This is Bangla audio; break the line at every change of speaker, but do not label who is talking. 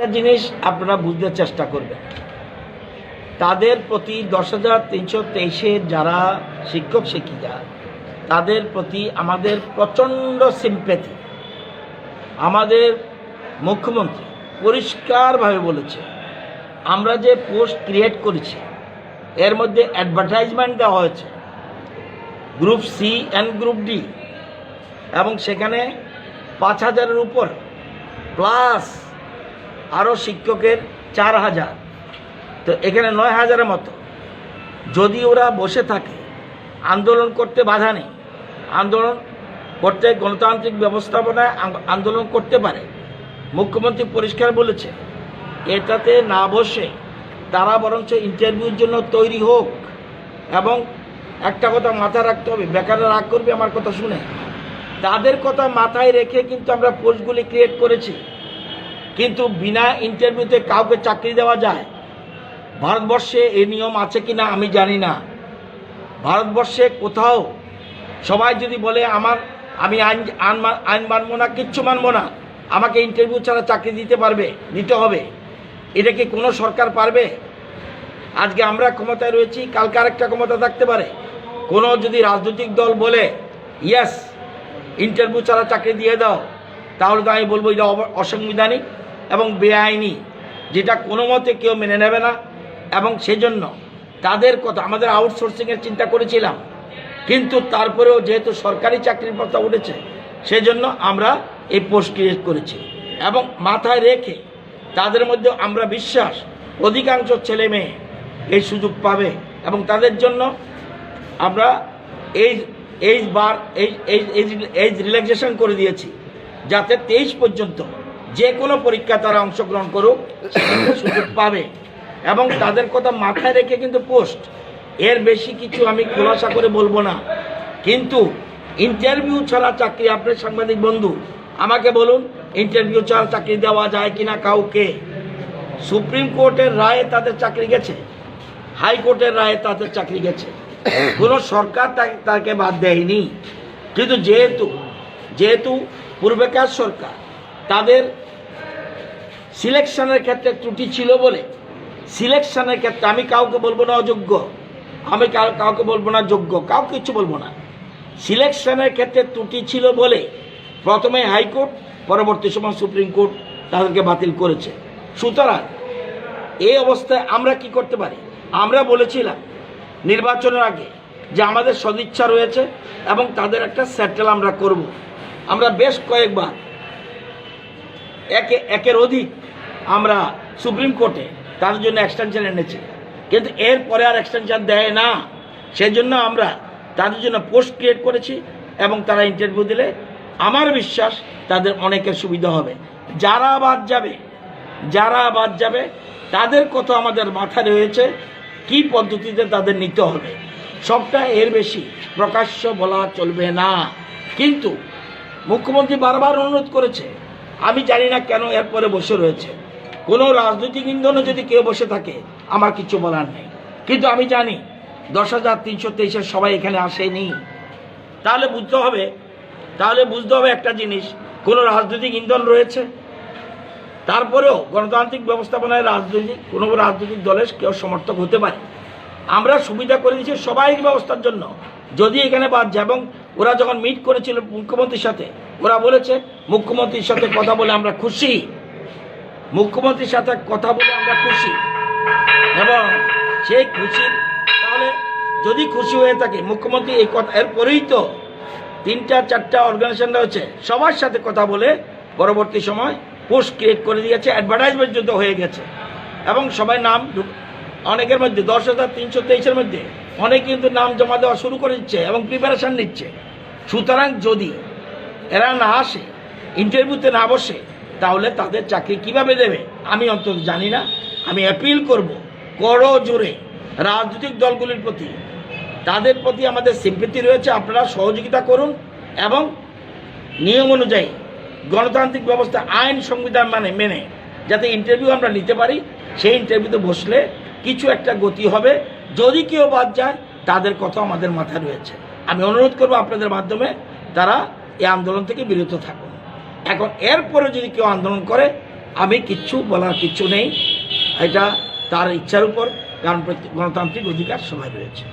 একটা জিনিস আপনারা বুঝতে চেষ্টা করবেন, তাদের প্রতি 10,323-এর যারা শিক্ষক শিক্ষিকা তাদের প্রতি আমাদের প্রচণ্ড সিম্প্যাথি। আমাদের মুখ্যমন্ত্রী পরিষ্কারভাবে বলেছে, আমরা যে পোস্ট ক্রিয়েট করেছি এর মধ্যে অ্যাডভার্টাইজমেন্ট দেওয়া হয়েছে group C and group D, এবং সেখানে 5,000-এর উপর প্লাস আরও শিক্ষকের 4,000, তো এখানে 9,000-এর মতো। যদি ওরা বসে থাকে, আন্দোলন করতে বাধা নেই, আন্দোলন করতে গণতান্ত্রিক ব্যবস্থাপনায় আন্দোলন করতে পারে। মুখ্যমন্ত্রী পরিষ্কার বলেছে এটাতে না বসে তারা বরঞ্চ ইন্টারভিউর জন্য তৈরি হোক। এবং একটা কথা মাথায় রাখতে হবে, বেকাররা রাগ করবে আমার কথা শুনে, তাদের কথা মাথায় রেখে কিন্তু আমরা পোস্টগুলি ক্রিয়েট করেছি। কিন্তু বিনা ইন্টারভিউতে কাউকে চাকরি দেওয়া যায়? ভারতবর্ষে এই নিয়ম আছে কি না আমি জানি না। ভারতবর্ষে কোথাও সবাই যদি বলে আমি আইন মানবো না, কিচ্ছু মানবো না, আমাকে ইন্টারভিউ ছাড়া চাকরি দিতে হবে, এটা কি কোনো সরকার পারবে? আজকে আমরা ক্ষমতায় রয়েছি, কালকে আরেকটা ক্ষমতা থাকতে পারে। কোনো যদি রাজনৈতিক দল বলে ইয়েস ইন্টারভিউ ছাড়া চাকরি দিয়ে দাও, তাহলে তো আমি বলবো এটা অসাংবিধানিক এবং বেআইনি, যেটা কোনো মতে কেউ মেনে নেবে না। এবং সেজন্য তাদের কথা আমাদের আউটসোর্সিংয়ের চিন্তা করেছিলাম, কিন্তু তারপরেও যেহেতু সরকারি চাকরির কথা উঠেছে সেজন্য আমরা এই পোস্ট ক্রিয়েট করেছি। এবং মাথায় রেখে তাদের মধ্যে আমরা বিশ্বাস অধিকাংশ ছেলে মেয়ে এই সুযোগ পাবে, এবং তাদের জন্য আমরা এইজ রিল্যাক্সেশন করে দিয়েছি, যাতে 23 পর্যন্ত যে কোনো পরীক্ষা তারা অংশগ্রহণ করুক সুযোগ পাবে। এবং তাদের কথা মাথায় রেখে কিন্তু পোস্ট, এর বেশি কিছু আমি খোলাসা করে বলবো না। কিন্তু ইন্টারভিউ ছাড়া চাকরি, আপনার সাংবাদিক বন্ধু আমাকে বলুন ইন্টারভিউ ছাড়া চাকরি দেওয়া যায় কিনা কাউকে? সুপ্রিম কোর্টের রায়ে তাদের চাকরি গেছে, হাইকোর্টের রায়ে তাদের চাকরি গেছে, কোনো সরকার তাকে বাদ দেয়নি। কিন্তু যেহেতু পূর্বেকার সরকার তাদের সিলেকশনের ক্ষেত্রে ত্রুটি ছিল বলে, সিলেকশনের ক্ষেত্রে আমি কাউকে বলবো না অযোগ্য, আমি কাউকে বলবো না যোগ্য, কাউকে কিছু বলবো না, সিলেকশনের ক্ষেত্রে ত্রুটি ছিল বলে প্রথমে হাইকোর্ট, পরবর্তী সময় সুপ্রিম কোর্ট তাদেরকে বাতিল করেছে। সুতরাং এই অবস্থায় আমরা কি করতে পারি? আমরা বলেছিলাম নির্বাচনের আগে যে আমাদের সদিচ্ছা রয়েছে এবং তাদের একটা সেটেল আমরা করব। আমরা বেশ কয়েকবার একের অধিক আমরা সুপ্রিম কোর্টে তাদের জন্য এক্সটেনশন এনেছি, কিন্তু এরপরে আর এক্সটেনশন দেয় না। সেজন্য আমরা তাদের জন্য পোস্ট ক্রিয়েট করেছি, এবং তারা ইন্টারভিউ দিলে আমার বিশ্বাস তাদের অনেকের সুবিধা হবে। যারা বাদ যাবে তাদের কথা আমাদের মাথায় রয়েছে, কি পদ্ধতিতে তাদের নিতে হবে, সবটা এর বেশি প্রকাশ্য বলা চলবে না। কিন্তু মুখ্যমন্ত্রী বারবার অনুরোধ করেছে, আমি জানি না কেন এরপরে বসে রয়েছে। কোনো রাজনৈতিক ইন্ধনে যদি কেউ বসে থাকে আমার কিছু বলার নেই, কিন্তু আমি জানি 10,323-এর সবাই এখানে আসেনি। তাহলে বুঝতে হবে একটা জিনিস, কোনো রাজনৈতিক ইন্ধন রয়েছে। তারপরেও গণতান্ত্রিক ব্যবস্থাপনায় কোনো রাজনৈতিক দলের কেউ সমর্থক হতে পারে। আমরা সুবিধা করে দিচ্ছি সবাই ব্যবস্থার জন্য। যদি এখানে বাদ যায়, এবং ওরা যখন মিট করেছিল মুখ্যমন্ত্রীর সাথে, ওরা বলেছে মুখ্যমন্ত্রীর সাথে কথা বলে আমরা খুশি, এবং সেই খুশি, তাহলে যদি খুশি হয়ে থাকে মুখ্যমন্ত্রী এই কথা, এরপরেই তো 3-4টা অর্গানাইজেশন রয়েছে, সবার সাথে কথা বলে পরবর্তী সময় পোস্ট ক্রিয়েট করে দিয়েছে, অ্যাডভার্টাইজমেন্ট যুদ্ধ হয়ে গেছে, এবং সবাই নাম, অনেকের মধ্যে 10,323-এর মধ্যে অনেক কিন্তু নাম জমা দেওয়া শুরু করে দিচ্ছে এবং প্রিপারেশান নিচ্ছে। সুতরাং যদি এরা না আসে, ইন্টারভিউতে না বসে, তাহলে তাদের চাকরি কিভাবে দেবে আমি অন্তত জানি না। আমি অ্যাপিল করব করজোরে রাজনৈতিক দলগুলির প্রতি, তাদের প্রতি আমাদের সিম্পেথি রয়েছে, আপনারা সহযোগিতা করুন, এবং নিয়ম অনুযায়ী গণতান্ত্রিক ব্যবস্থা, আইন সংবিধান মেনে যাতে ইন্টারভিউ আমরা নিতে পারি, সেই ইন্টারভিউতে বসলে কিছু একটা গতি হবে। যদি কেউ বাদ যায় তাদের কথা আমাদের মাথায় রয়েছে। আমি অনুরোধ করব আপনাদের মাধ্যমে তারা এই আন্দোলন থেকে বিরত থাকুন। এখন এরপরে যদি কেউ আন্দোলন করে আমি বলার কিচ্ছু নেই, এটা তার ইচ্ছার উপর, কারণ গণতান্ত্রিক অধিকার সবাই রয়েছে।